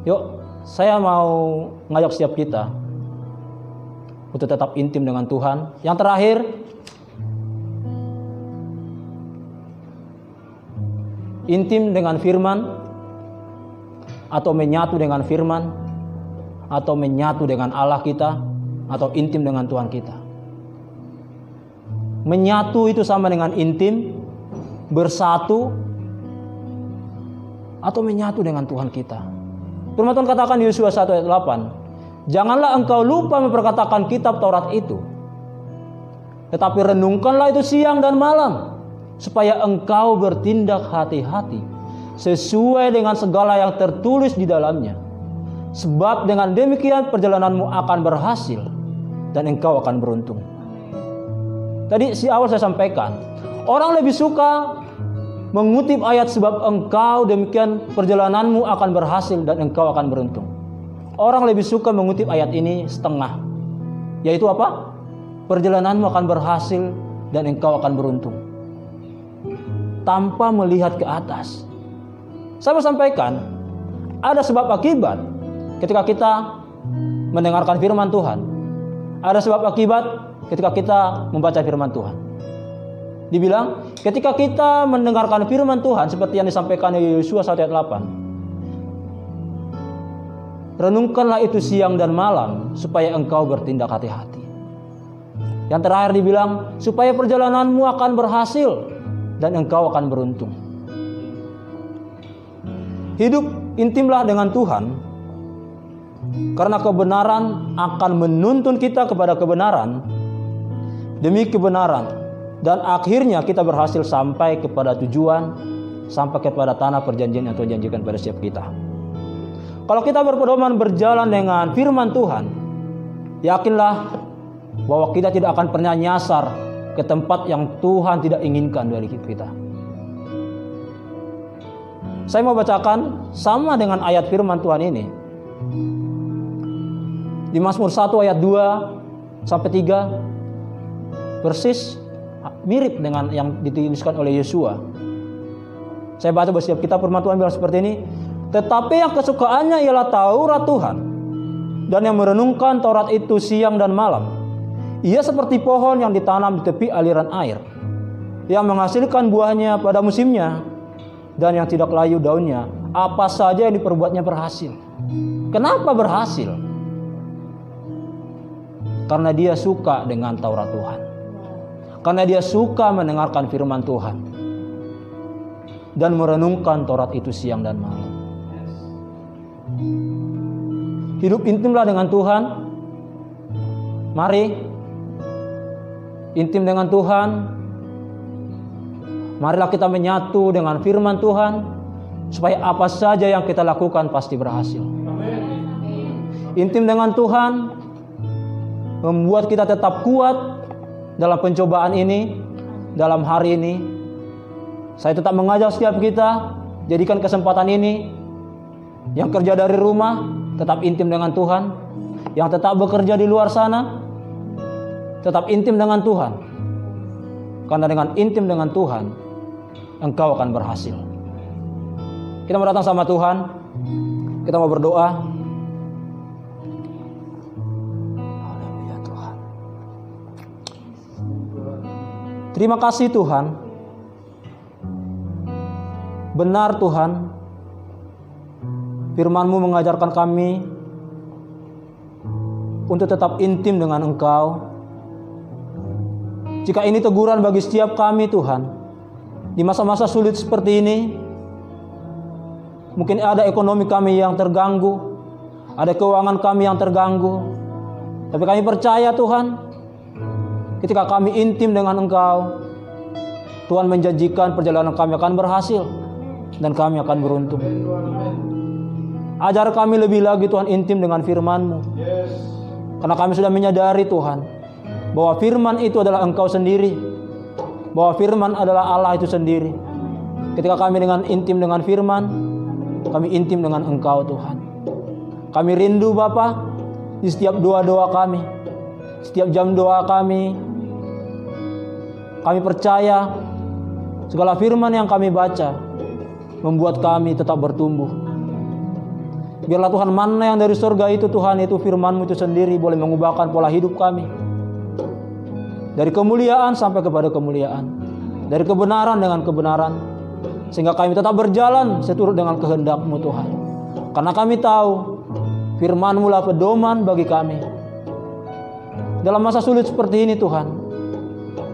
D: Yuk, saya mau ngajak setiap kita untuk tetap intim dengan Tuhan. Yang terakhir, intim dengan firman atau menyatu dengan firman atau menyatu dengan Allah kita atau intim dengan Tuhan kita. Menyatu itu sama dengan intim, bersatu atau menyatu dengan Tuhan kita. Firman Tuhan katakan di Yosua 1 ayat 8, "Janganlah engkau lupa memperkatakan kitab Taurat itu, tetapi renungkanlah itu siang dan malam, supaya engkau bertindak hati-hati sesuai dengan segala yang tertulis di dalamnya. Sebab dengan demikian perjalananmu akan berhasil dan engkau akan beruntung." Tadi awal saya sampaikan, orang lebih suka mengutip ayat sebab engkau demikian perjalananmu akan berhasil dan engkau akan beruntung. Orang lebih suka mengutip ayat ini setengah, yaitu apa? Perjalananmu akan berhasil dan engkau akan beruntung, tanpa melihat ke atas. Saya mau sampaikan, ada sebab akibat ketika kita mendengarkan firman Tuhan. Ada sebab akibat ketika kita membaca firman Tuhan. Dibilang, ketika kita mendengarkan firman Tuhan seperti yang disampaikan di Yosua 1 ayat 8. Renungkanlah itu siang dan malam supaya engkau bertindak hati-hati. Yang terakhir dibilang, supaya perjalananmu akan berhasil dan engkau akan beruntung. Hidup intimlah dengan Tuhan, karena kebenaran akan menuntun kita kepada kebenaran demi kebenaran. Dan akhirnya kita berhasil sampai kepada tujuan, sampai kepada tanah perjanjian yang Tuhan janjikan pada setiap kita. Kalau kita berpedoman berjalan dengan firman Tuhan, yakinlah bahwa kita tidak akan pernah nyasar ke tempat yang Tuhan tidak inginkan dari kita. Saya mau bacakan sama dengan ayat firman Tuhan ini. Di Mazmur 1 ayat 2 sampai 3, persis mirip dengan yang dituliskan oleh Yosua. Saya baca bahwa setiap kita firman Tuhan bilang seperti ini, "Tetapi yang kesukaannya ialah Taurat Tuhan, dan yang merenungkan Taurat itu siang dan malam. Ia seperti pohon yang ditanam di tepi aliran air, yang menghasilkan buahnya pada musimnya, dan yang tidak layu daunnya, apa saja yang diperbuatnya berhasil. Kenapa berhasil? Karena dia suka dengan Taurat Tuhan. Karena dia suka mendengarkan firman Tuhan dan merenungkan Taurat itu siang dan malam. Hidup intimlah dengan Tuhan. Mari intim dengan Tuhan. Marilah kita menyatu dengan firman Tuhan, supaya apa saja yang kita lakukan pasti berhasil. Intim dengan Tuhan membuat kita tetap kuat dalam pencobaan ini, dalam hari ini. Saya tetap mengajak setiap kita, jadikan kesempatan ini, yang kerja dari rumah, tetap intim dengan Tuhan. Yang tetap bekerja di luar sana, tetap intim dengan Tuhan. Karena dengan intim dengan Tuhan, engkau akan berhasil. Kita mau datang sama Tuhan, kita mau berdoa. Haleluya Tuhan. Terima kasih Tuhan. Benar Tuhan, firman-Mu mengajarkan kami untuk tetap intim dengan Engkau. Jika ini teguran bagi setiap kami Tuhan, di masa-masa sulit seperti ini, mungkin ada ekonomi kami yang terganggu, ada keuangan kami yang terganggu, tapi kami percaya Tuhan, ketika kami intim dengan Engkau, Tuhan menjanjikan perjalanan kami akan berhasil dan kami akan beruntung. Ajar kami lebih lagi Tuhan intim dengan firman-Mu. Karena kami sudah menyadari Tuhan, bahwa firman itu adalah Engkau sendiri, bahwa firman adalah Allah itu sendiri. Ketika kami intim dengan firman, kami intim dengan Engkau Tuhan. Kami rindu Bapa di setiap doa-doa kami, setiap jam doa kami. Kami percaya segala firman yang kami baca membuat kami tetap bertumbuh. Biarlah Tuhan mana yang dari surga itu Tuhan, itu firman-Mu itu sendiri boleh mengubahkan pola hidup kami. Dari kemuliaan sampai kepada kemuliaan, dari kebenaran dengan kebenaran, sehingga kami tetap berjalan seturut dengan kehendak-Mu Tuhan. Karena kami tahu firman-Mu lah pedoman bagi kami. Dalam masa sulit seperti ini Tuhan,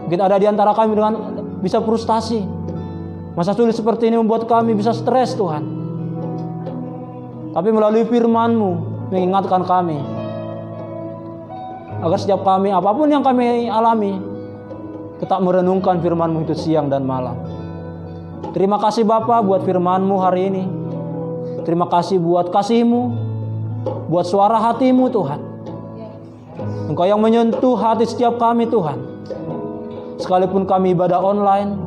D: mungkin ada di antara kami dengan bisa frustasi. Masa sulit seperti ini membuat kami bisa stres Tuhan. Tapi melalui firman-Mu mengingatkan kami, agar setiap kami, apapun yang kami alami, tetap merenungkan firman-Mu itu siang dan malam. Terima kasih Bapa buat firman-Mu hari ini. Terima kasih buat kasih-Mu, buat suara hati-Mu Tuhan. Engkau yang menyentuh hati setiap kami Tuhan. Sekalipun kami ibadah online,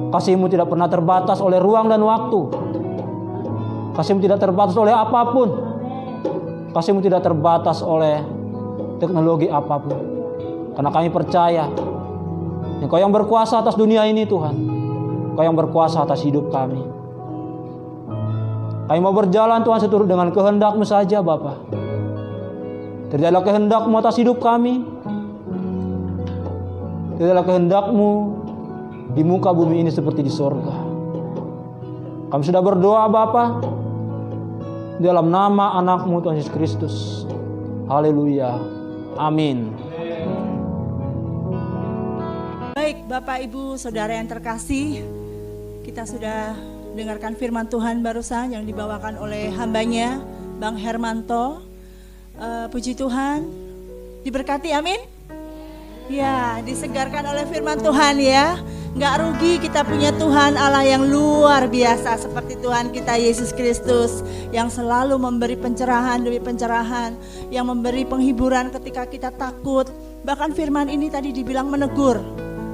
D: kasih-Mu tidak pernah terbatas oleh ruang dan waktu. Kasih-Mu tidak terbatas oleh apapun. Kasih-Mu tidak terbatas oleh teknologi apapun. Karena kami percaya Engkau yang berkuasa atas dunia ini Tuhan. Engkau yang berkuasa atas hidup kami. Kami mau berjalan Tuhan seturut dengan kehendak-Mu saja Bapa. Terjadilah kehendak-Mu atas hidup kami. Terjadilah kehendak-Mu di muka bumi ini seperti di sorga. Kami sudah berdoa Bapa, dalam nama anak-Mu Tuhan Yesus Kristus. Haleluya. Amin.
B: Baik Bapak Ibu Saudara yang terkasih, kita sudah dengarkan firman Tuhan barusan yang dibawakan oleh hambanya Bang Hermanto. Puji Tuhan, diberkati amin. Ya, disegarkan oleh firman Tuhan ya. Nggak rugi kita punya Tuhan Allah yang luar biasa seperti Tuhan kita Yesus Kristus, yang selalu memberi pencerahan demi pencerahan, yang memberi penghiburan ketika kita takut. Bahkan firman ini tadi dibilang menegur,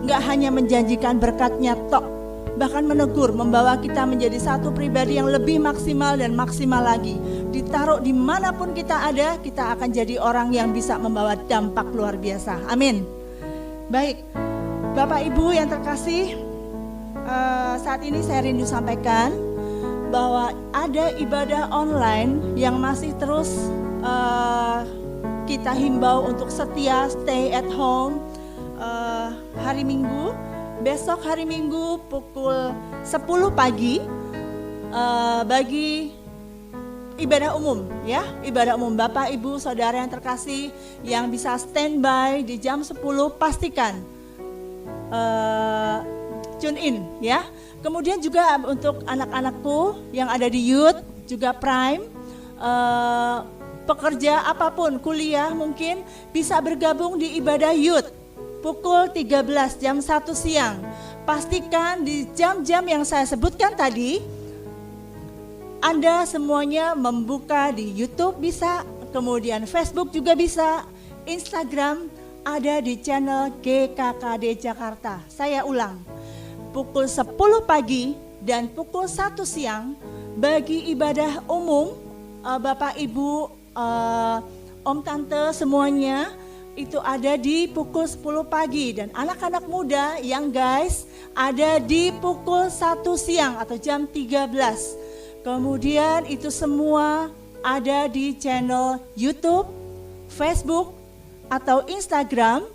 B: nggak hanya menjanjikan berkatnya tok, bahkan menegur, membawa kita menjadi satu pribadi yang lebih maksimal dan maksimal lagi. Ditaruh dimanapun kita ada, kita akan jadi orang yang bisa membawa dampak luar biasa. Amin. Baik, Bapak Ibu yang terkasih, saat ini saya rindu sampaikan bahwa ada ibadah online yang masih terus kita himbau untuk setia stay at home hari Minggu besok hari Minggu pukul 10 pagi bagi ibadah umum ya, ibadah umum. Bapak, Ibu, Saudara yang terkasih yang bisa standby di jam 10 pastikan tune in ya. Kemudian juga untuk anak-anakku yang ada di youth juga prime, pekerja apapun, kuliah mungkin bisa bergabung di ibadah youth pukul 13 jam 1 siang. Pastikan di jam-jam yang saya sebutkan tadi Anda semuanya membuka di YouTube bisa, kemudian Facebook juga bisa, Instagram ada di channel GKKD Jakarta. Saya ulang, pukul 10 pagi dan pukul 1 siang bagi ibadah umum, Bapak, Ibu, Om, Tante semuanya itu ada di pukul 10 pagi dan anak-anak muda yang guys ada di pukul 1 siang atau jam 13. Kemudian itu semua ada di channel YouTube, Facebook atau Instagram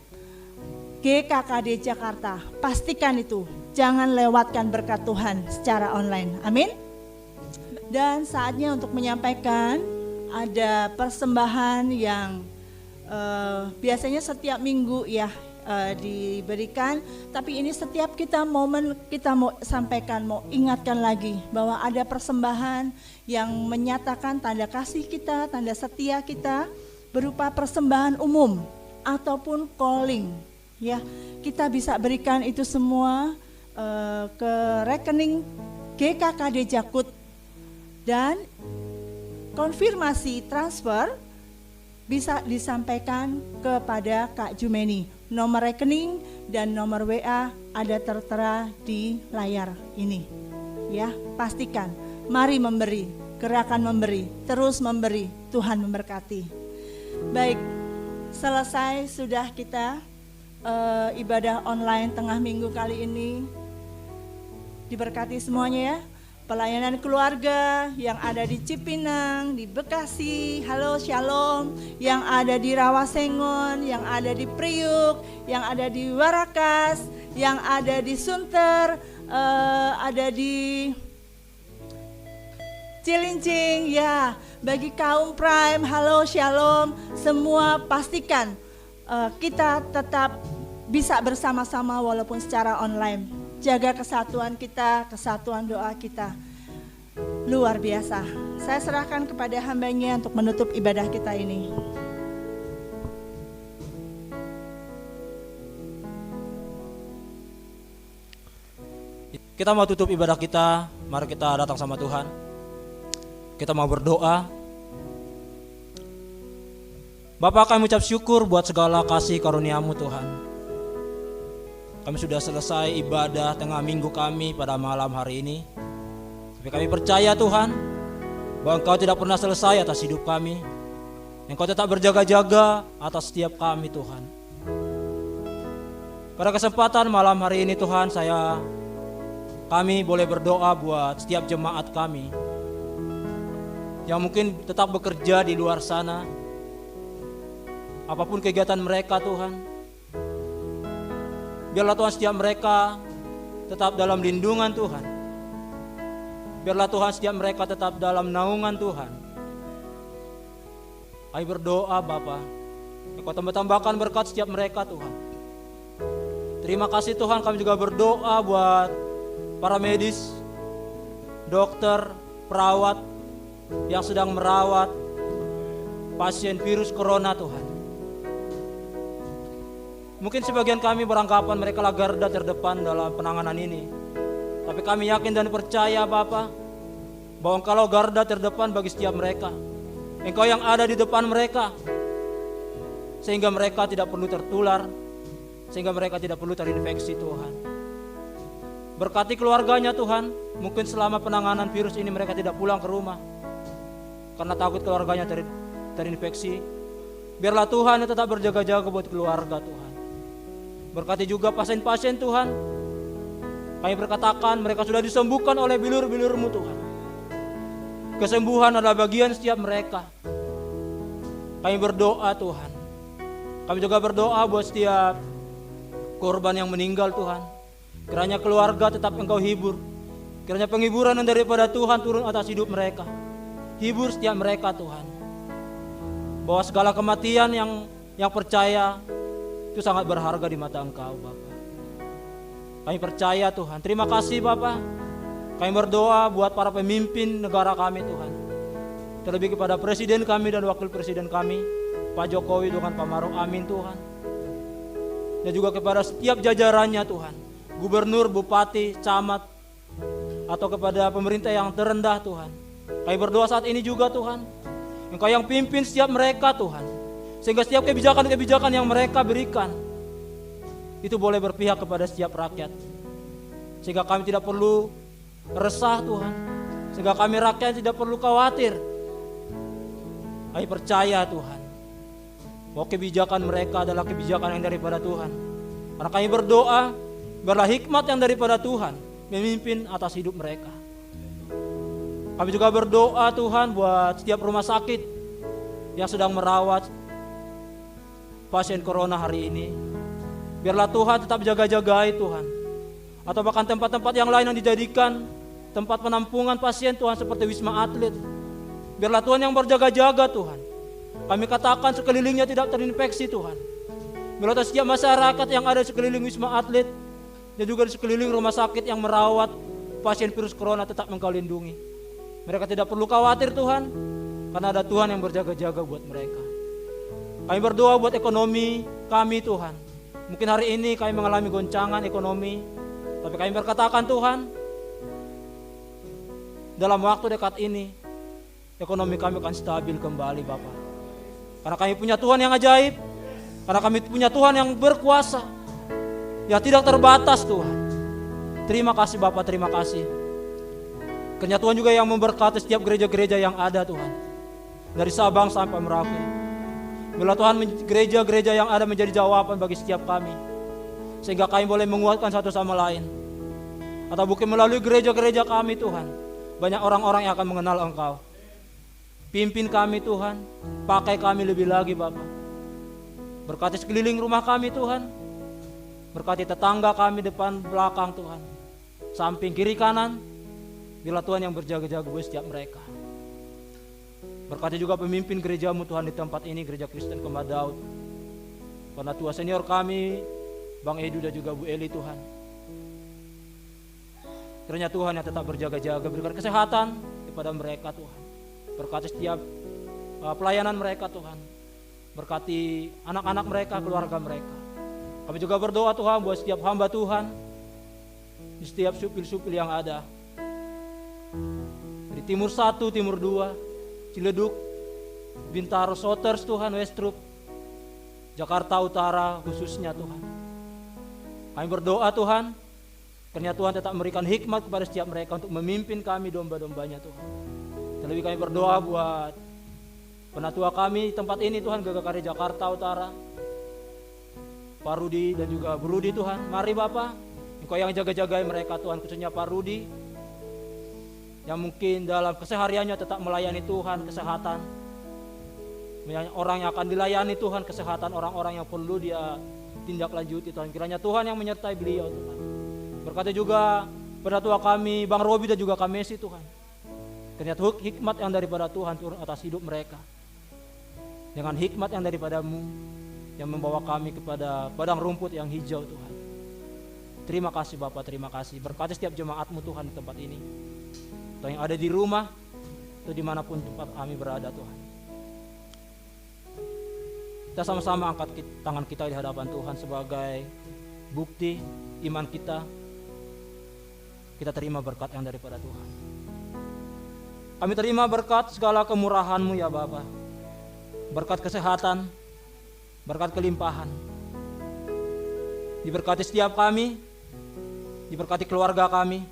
B: GKKD Jakarta. Pastikan itu, jangan lewatkan berkat Tuhan secara online. Amin. Dan saatnya untuk menyampaikan ada persembahan yang biasanya setiap minggu ya diberikan, tapi ini setiap kita momen kita mau sampaikan, mau ingatkan lagi bahwa ada persembahan yang menyatakan tanda kasih kita, tanda setia kita berupa persembahan umum ataupun calling ya. Kita bisa berikan itu semua ke rekening GKKD Jakut dan konfirmasi transfer bisa disampaikan kepada Kak Jumeni. Nomor rekening dan nomor WA ada tertera di layar ini. Ya, pastikan. Mari memberi, gerakan memberi, terus memberi. Tuhan memberkati. Baik, selesai sudah kita ibadah online tengah minggu kali ini. Diberkati semuanya ya. Pelayanan keluarga yang ada di Cipinang, di Bekasi, halo shalom, yang ada di Rawasengon, yang ada di Priuk, yang ada di Warakas, yang ada di Sunter, ada di Cilincing, ya. Bagi kaum Prime, halo shalom, semua pastikan kita tetap bisa bersama-sama walaupun secara online. Jaga kesatuan kita, kesatuan doa kita. Luar biasa. Saya serahkan kepada hambanya untuk menutup ibadah kita ini.
D: Kita mau tutup ibadah kita, mari kita datang sama Tuhan. Kita mau berdoa. Bapa, kami ucap syukur buat segala kasih karunia-Mu Tuhan. Kami sudah selesai ibadah tengah minggu kami pada malam hari ini. Tapi kami percaya Tuhan, bahwa Engkau tidak pernah selesai atas hidup kami. Engkau tetap berjaga-jaga atas setiap kami Tuhan. Pada kesempatan malam hari ini Tuhan, kami boleh berdoa buat setiap jemaat kami yang mungkin tetap bekerja di luar sana. Apapun kegiatan mereka Tuhan, biarlah Tuhan setiap mereka tetap dalam lindungan Tuhan. Biarlah Tuhan setiap mereka tetap dalam naungan Tuhan. Kami berdoa Bapa, Engkau tambahkan berkat setiap mereka Tuhan. Terima kasih Tuhan, kami juga berdoa buat para medis, dokter, perawat yang sedang merawat pasien virus corona Tuhan. Mungkin sebagian kami beranggapan mereka lah garda terdepan dalam penanganan ini. Tapi kami yakin dan percaya Bapa, bahwa Engkau garda terdepan bagi setiap mereka. Engkau yang ada di depan mereka, sehingga mereka tidak perlu tertular, sehingga mereka tidak perlu terinfeksi Tuhan. Berkati keluarganya Tuhan, mungkin selama penanganan virus ini mereka tidak pulang ke rumah, karena takut keluarganya terinfeksi. Biarlah Tuhan yang tetap berjaga-jaga buat keluarga Tuhan. Berkati juga pasien-pasien Tuhan. Kami berkatakan mereka sudah disembuhkan oleh bilur-bilur-Mu Tuhan. Kesembuhan adalah bagian setiap mereka. Kami berdoa Tuhan. Kami juga berdoa buat setiap korban yang meninggal Tuhan. Kiranya keluarga tetap Engkau hibur. Kiranya penghiburan yang daripada Tuhan turun atas hidup mereka. Hibur setiap mereka Tuhan. Bahwa segala kematian yang percaya itu sangat berharga di mata Engkau Bapa. Kami percaya Tuhan. Terima kasih Bapa. Kami berdoa buat para pemimpin negara kami Tuhan. Terlebih kepada presiden kami dan wakil presiden kami, Pak Jokowi Tuhan, Pak Maruf Amin Tuhan. Dan juga kepada setiap jajarannya Tuhan, gubernur, bupati, camat, atau kepada pemerintah yang terendah Tuhan. Kami berdoa saat ini juga Tuhan, Engkau yang pimpin setiap mereka Tuhan. Sehingga setiap kebijakan-kebijakan yang mereka berikan, itu boleh berpihak kepada setiap rakyat. Sehingga kami tidak perlu resah Tuhan. Sehingga kami rakyat tidak perlu khawatir. Kami percaya Tuhan bahwa kebijakan mereka adalah kebijakan yang daripada Tuhan. Karena kami berdoa, biarlah hikmat yang daripada Tuhan memimpin atas hidup mereka. Kami juga berdoa Tuhan buat setiap rumah sakit yang sedang merawat pasien corona hari ini. Biarlah Tuhan tetap jaga-jagai Tuhan. Atau bahkan tempat-tempat yang lain yang dijadikan tempat penampungan pasien Tuhan seperti Wisma Atlet. Biarlah Tuhan yang berjaga-jaga Tuhan. Kami katakan sekelilingnya tidak terinfeksi Tuhan. Biarlah setiap masyarakat yang ada di sekeliling Wisma Atlet dan juga di sekeliling rumah sakit yang merawat pasien virus corona tetap Engkau lindungi. Mereka tidak perlu khawatir Tuhan, karena ada Tuhan yang berjaga-jaga buat mereka. Kami berdoa buat ekonomi kami Tuhan. Mungkin hari ini kami mengalami goncangan ekonomi, tapi kami berkatakan Tuhan, dalam waktu dekat ini ekonomi kami akan stabil kembali Bapak. Karena kami punya Tuhan yang ajaib, karena kami punya Tuhan yang berkuasa, yang tidak terbatas Tuhan. Terima kasih Bapak, terima kasih. Kiranya Tuhan juga yang memberkati setiap gereja-gereja yang ada Tuhan, dari Sabang sampai Merauke. Bila Tuhan gereja-gereja yang ada menjadi jawaban bagi setiap kami, sehingga kami boleh menguatkan satu sama lain. Atau mungkin melalui gereja-gereja kami Tuhan, banyak orang-orang yang akan mengenal Engkau. Pimpin kami Tuhan, pakai kami lebih lagi Bapak. Berkati sekeliling rumah kami Tuhan, berkati tetangga kami depan belakang Tuhan, samping kiri kanan. Bila Tuhan yang berjaga-jaga buat setiap mereka. Berkati juga pemimpin gerejamu Tuhan di tempat ini, Gereja Kristen Kembar Daud. Karena tua senior kami, Bang Edu dan juga Bu Eli Tuhan. Kiranya Tuhan yang tetap berjaga-jaga, berikan kesehatan kepada mereka Tuhan. Berkati setiap pelayanan mereka Tuhan. Berkati anak-anak mereka, keluarga mereka. Kami juga berdoa Tuhan buat setiap hamba Tuhan, di setiap supil-supil yang ada. Di Timur 1, Timur 2, Ciledug, Bintaro, Soters Tuhan, Westrup, Jakarta Utara khususnya Tuhan. Kami berdoa Tuhan, kiranya Tuhan tetap memberikan hikmat kepada setiap mereka untuk memimpin kami domba-dombanya Tuhan. Terlebih kami berdoa buat penatua kami di tempat ini Tuhan, GKKD Jakarta Utara, Pak Rudi dan juga Bu Rudi Tuhan. Mari Bapak, Engkau yang jaga-jagai mereka Tuhan, khususnya Pak Rudi, yang mungkin dalam kesehariannya tetap melayani Tuhan, kesehatan. Orang yang akan dilayani Tuhan, kesehatan orang-orang yang perlu dia tindak lanjuti Tuhan. Kiranya Tuhan yang menyertai beliau Tuhan. Berkati juga penatua kami, Bang Robi dan juga Kamesi Tuhan. Kiranya hikmat yang daripada Tuhan turun atas hidup mereka. Dengan hikmat yang daripadamu, yang membawa kami kepada padang rumput yang hijau Tuhan. Terima kasih Bapak, terima kasih. Berkati setiap jemaatmu Tuhan di tempat ini. Tuhan yang ada di rumah, atau dimanapun tempat kami berada Tuhan. Kita sama-sama angkat tangan kita di hadapan Tuhan sebagai bukti iman kita. Kita terima berkat yang daripada Tuhan. Kami terima berkat segala kemurahan-Mu ya Bapa. Berkat kesehatan, berkat kelimpahan. Diberkati setiap kami, diberkati keluarga kami,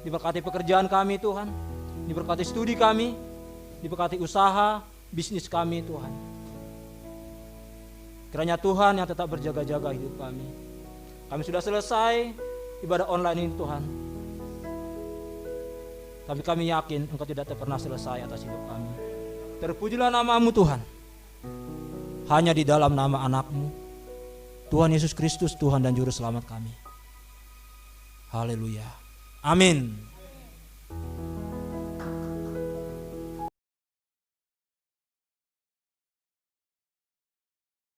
D: diberkati pekerjaan kami Tuhan, diberkati studi kami, diberkati usaha, bisnis kami Tuhan. Kiranya Tuhan yang tetap berjaga-jaga hidup kami. Kami sudah selesai ibadah online ini Tuhan. Tapi kami yakin Engkau tidak pernah selesai atas hidup kami. Terpujilah nama-Mu Tuhan. Hanya di dalam nama anak-Mu, Tuhan Yesus Kristus, Tuhan dan Juru Selamat kami.
F: Haleluya. Amin.